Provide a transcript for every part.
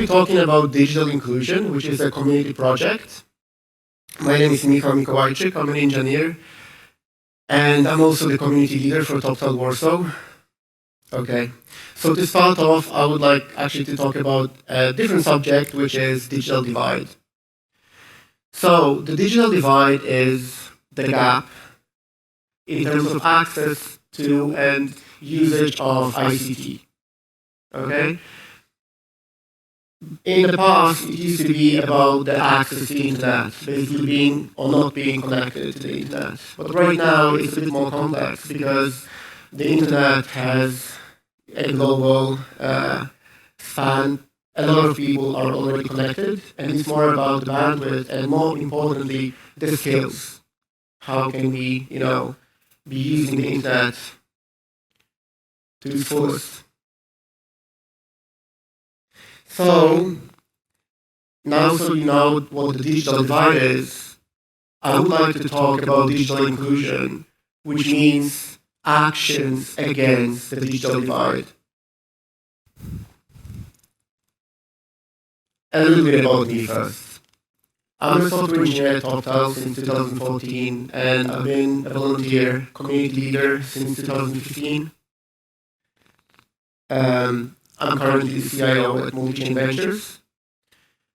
be talking about digital inclusion, which is a community project. My name is Mikołajczyk. I'm an engineer, and I'm also the community leader for TopTal Warsaw. Okay, so to start off, I would like actually to talk about a different subject, which is digital divide. So the digital divide is the gap in terms of access to and usage of ICT. Okay? In the past, it used to be about the access to the internet, basically being or not being connected to the internet. But right now, it's a bit more complex because the internet has a global span. A lot of people are already connected, and it's more about the bandwidth and, more importantly, the skills. How can we, be using the internet to its fullest? So, now so you know what the digital divide is, I would like to talk about digital inclusion, which means actions against the digital divide. A little bit about me first. I'm a software engineer at TopTal since 2014, and I've been a volunteer community leader since 2015. I'm currently the CIO at Multi-Chain Ventures.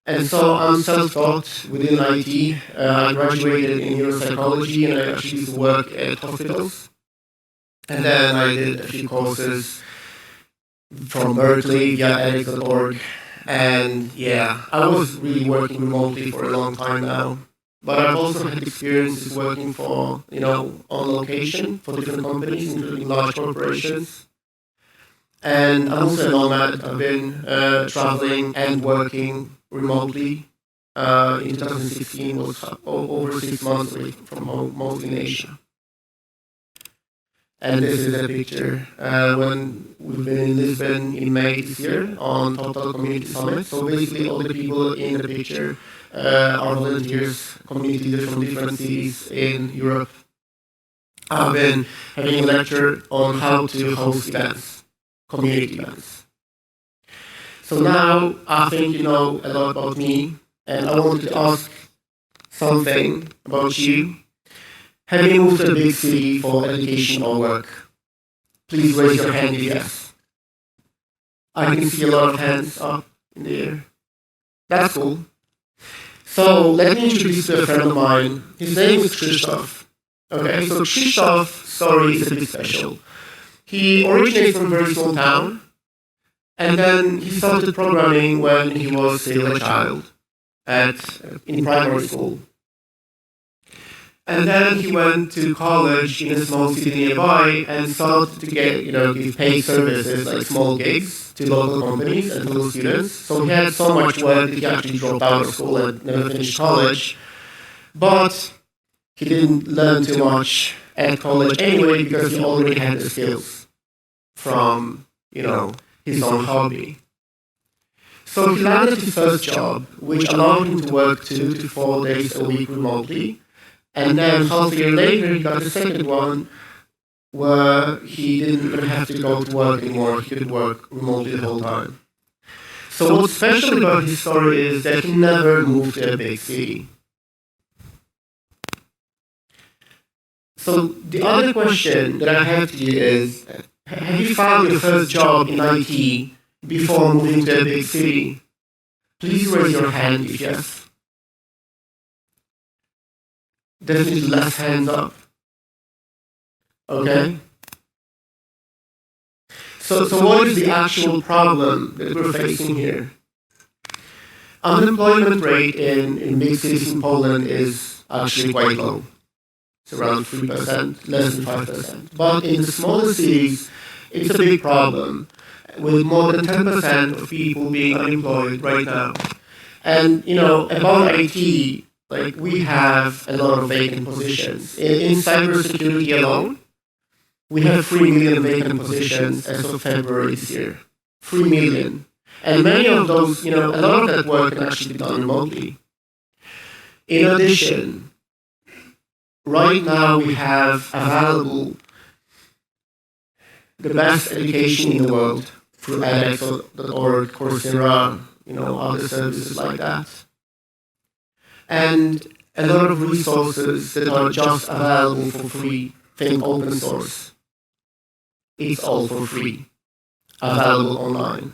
And so I'm self-taught within IT. I graduated in neuropsychology, and I actually used to work at hospitals. And then I did a few courses from Berkeley via edX.org. And yeah, I was really working remotely for a long time now. But I've also had experiences working for, on location for different companies, including large corporations. And I'm also a nomad. I've been traveling and working remotely. In 2016, was over 6 months away from home, mostly in Asia. And this is a picture when we've been in Lisbon in May this year on TopTal Community Summit. So basically all the people in the picture are volunteers, community leaders from different cities in Europe. I've been having a lecture on how to host events, community events. So now I think you know a lot about me, and I wanted to ask something about you. Have you moved to a big city for education or work? Please raise your hand if yes. I can see a lot of hands up in the air. That's cool. So let me introduce you to a friend of mine. His name is Krzysztof. Okay, so Krzysztof's story is a bit special. He originates from a very small town, and then he started programming when he was still a child in primary school. And then he went to college in a small city nearby and started to get, give paid services like small gigs to local companies and local students. So he had so much work that he actually dropped out of school and never finished college. But he didn't learn too much at college anyway because he already had the skills from, his own hobby. So he landed his first job, which allowed him to work 2 to 4 days a week remotely. And then half a year later, he got a second one where he didn't even have to go to work anymore. He could work remotely the whole time. So what's special about his story is that he never moved to a big city. So the other question that I have to you is, have you found your first job in IT before moving to a big city? Please raise your hand if yes. Definitely less hands up. Okay? So what is the actual problem that we're facing here? Unemployment rate in big cities in Poland is actually quite low. It's around 3%, less than 5%. But in the smaller cities, it's a big problem, with more than 10% of people being unemployed right now. And, about IT, we have a lot of vacant positions. In cybersecurity alone, we have 3 million vacant positions as of February this year. 3 million. And many of those, a lot of that work can actually be done remotely. In addition, right now we have available the best education in the world through edX.org, Coursera, other services like that. And a lot of resources that are just available for free, think open source. It's all for free, available online.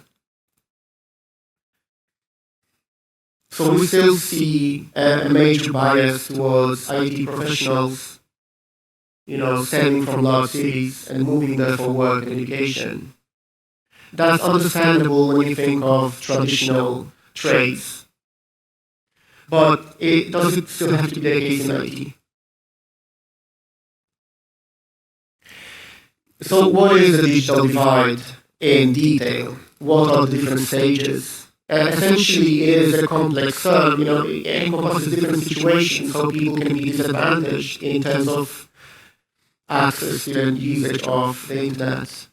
So we still see a major bias towards IT professionals, stemming from large cities and moving there for work and education. That's understandable when you think of traditional trades. But does it still have to be the case in IT? So what is the digital divide in detail? What are the different stages? Essentially, it is a complex term. It encompasses different situations, how people can be disadvantaged in terms of access to and usage of the internet.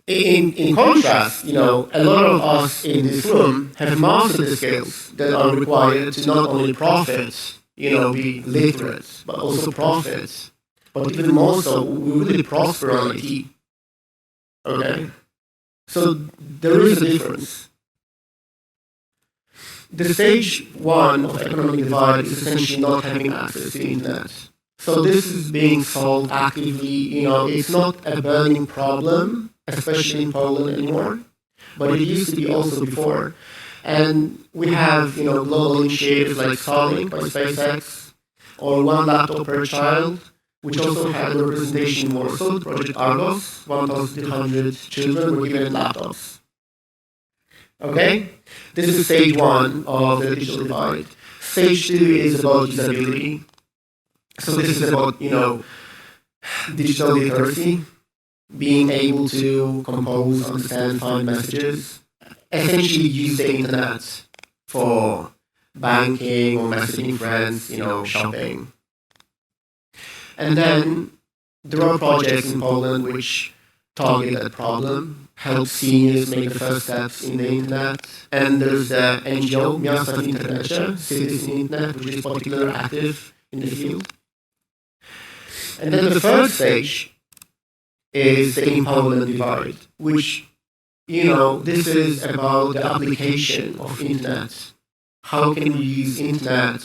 In contrast, a lot of us in this room have mastered the skills that are required to not only profit, be literate, but also profit. But even more so, we really prosper on IT. Okay? So there is a difference. The stage one of economic divide is essentially not having access to the internet. So this is being solved actively. It's not a burning problem, especially in Poland anymore, but it used to be also before. And we have, global initiatives like Starlink by SpaceX, or one laptop per child, which also had a representation in Warsaw, Project Argos. 1,200 children were given laptops. Okay? This is stage one of the digital divide. Stage two is about usability. So this is about, digital literacy, being able to compose, understand, find messages, essentially use the internet for banking or messaging friends, shopping. And then there are projects in Poland which target that problem, help seniors make the first steps in the internet. And there's the NGO, Miasta w Internecie, Cities in Internet, which is particularly active in the field. And then the third stage is the empowerment divide, which, this is about the application of internet. How can we use internet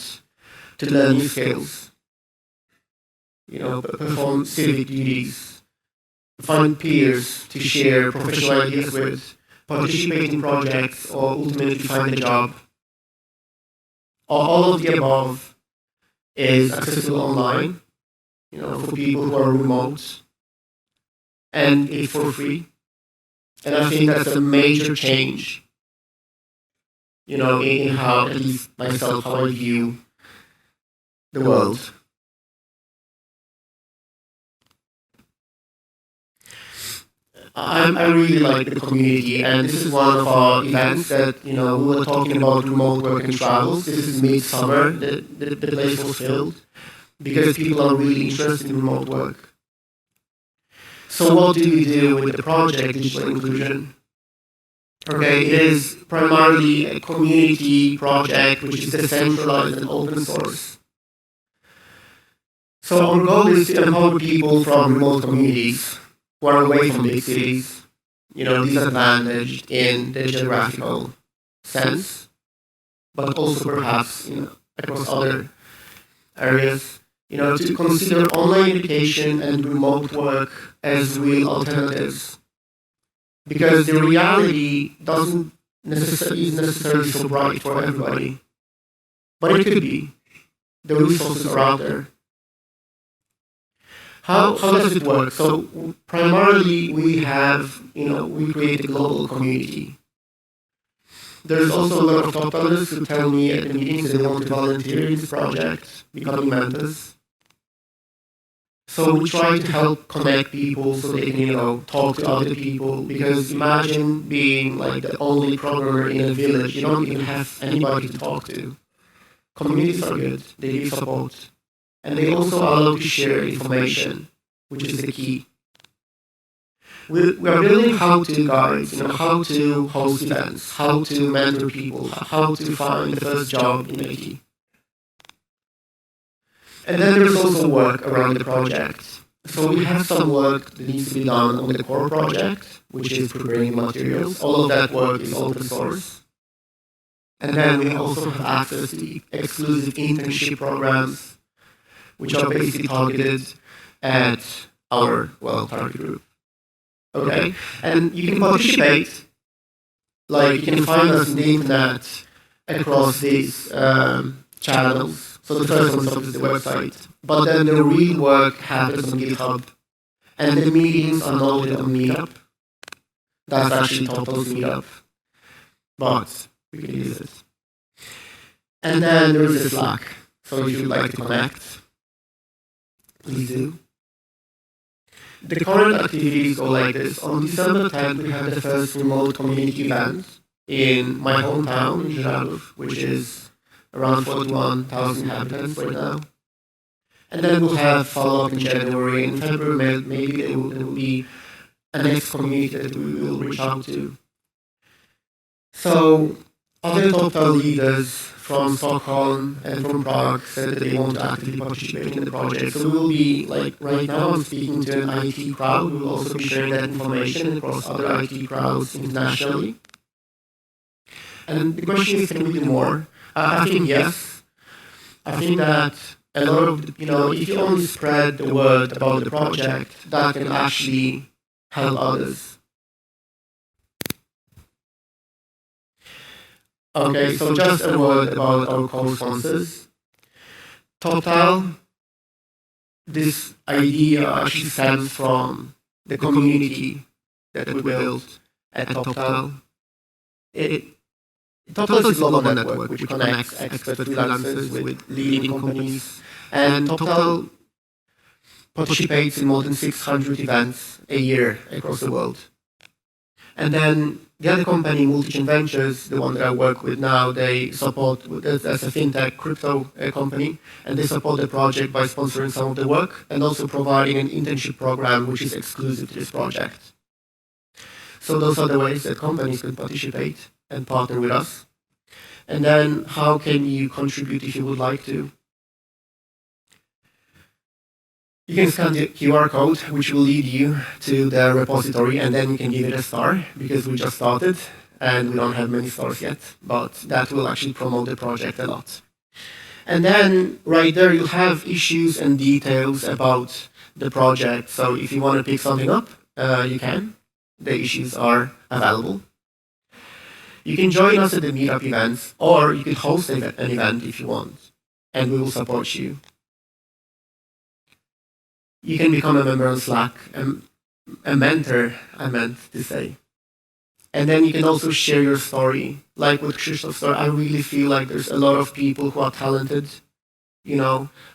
to learn new skills? Perform civic duties, find peers to share professional ideas with, participate in projects, or ultimately find a job. All of the above is accessible online, for people who are remote, and it's for free. And I think that's a major change, in how, at least myself, how I view the world. I really like the community, and this is one of our events that, we were talking about remote work and travels. This is midsummer, the place was filled, because people are really interested in remote work. So what do we do with the project Digital Inclusion? Okay, it is primarily a community project which is decentralized and open source. So our goal is to empower people from remote communities who are away from big cities, disadvantaged in the geographical sense, but also perhaps, across other areas, to consider online education and remote work as real alternatives. Because the reality isn't necessarily so bright for everybody. But it could be. The resources are out there. How does it work? So primarily we have, we create a global community. There's also a lot of top talents who tell me at the meetings that they want to volunteer in this project, becoming mentors. So we try to help connect people so they can, talk to other people. Because imagine being like the only programmer in a village. You don't even have anybody to talk to. Communities are good. They give support. And they also allow to share information, which is the key. We are building how-to guides, how to host events, how to mentor people, how to find the first job in IT. And then there's also work around the project. So we have some work that needs to be done on the core project, which is preparing materials. All of that work is open source. And then we also have access to exclusive internship programs, which are basically targeted at our, target group. Okay? And you can participate, like you can find us in the internet across these channels. So the first one is the website. But then the real work happens on GitHub. And the meetings are loaded on Meetup. That's actually Total's Meetup. But we can use it. And then there is a Slack. So if you'd like to connect, please do. The current activities go like this. On December 10th, we have the first remote community event in my hometown, in Żarów, which is around 41,000 inhabitants right now. And then we'll have follow-up in January. In February, maybe there will be a next community that we will reach out to. So other top leaders from Stockholm and from Prague said that they want to actively participate in the project. So we will be, like right now, I'm speaking to an IT crowd. We will also be sharing that information across other IT crowds internationally. And the question is, can we do more? I think yes. I think that a lot of, if you only spread the word about the project, that can actually help others. Okay, so just a word about our co-sponsors. Total, this idea actually stems from the community that we built at Total. Total is a global network which connects expert freelancers with leading companies, and Total participates in more than 600 events a year across the world. And then the other company, Multichain Ventures, the one that I work with now, they support, as a fintech crypto company, and they support the project by sponsoring some of the work and also providing an internship program which is exclusive to this project. So those are the ways that companies can participate and partner with us. And then how can you contribute if you would like to? You can scan the QR code, which will lead you to the repository, and then you can give it a star, because we just started, and we don't have many stars yet, but that will actually promote the project a lot. And then, right there, you'll have issues and details about the project. So if you want to pick something up, you can. The issues are available. You can join us at the meetup events, or you can host an event if you want, and we will support you. You can become a member on Slack, a mentor, I meant to say. And then you can also share your story. Like with Krzysztof's story, I really feel like there's a lot of people who are talented,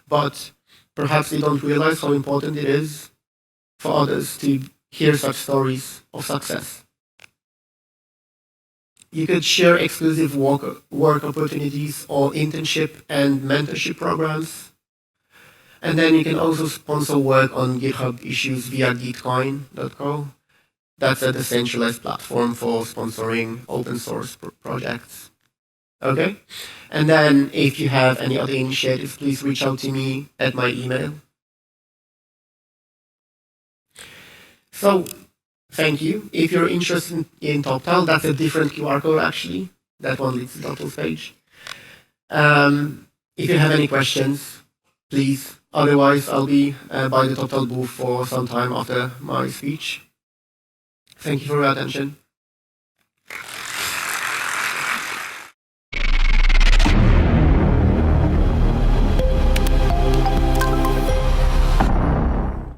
but perhaps they don't realize how important it is for others to hear such stories of success. You could share exclusive work opportunities or internship and mentorship programs. And then you can also sponsor work on GitHub issues via gitcoin.co. That's a decentralized platform for sponsoring open source projects. Okay? And then if you have any other initiatives, please reach out to me at my email. So, thank you. If you're interested in TopTal, that's a different QR code actually. That one leads to TopTal's page. If you have any questions, please. Otherwise, I'll be by the TopTal booth for some time after my speech. Thank you for your attention.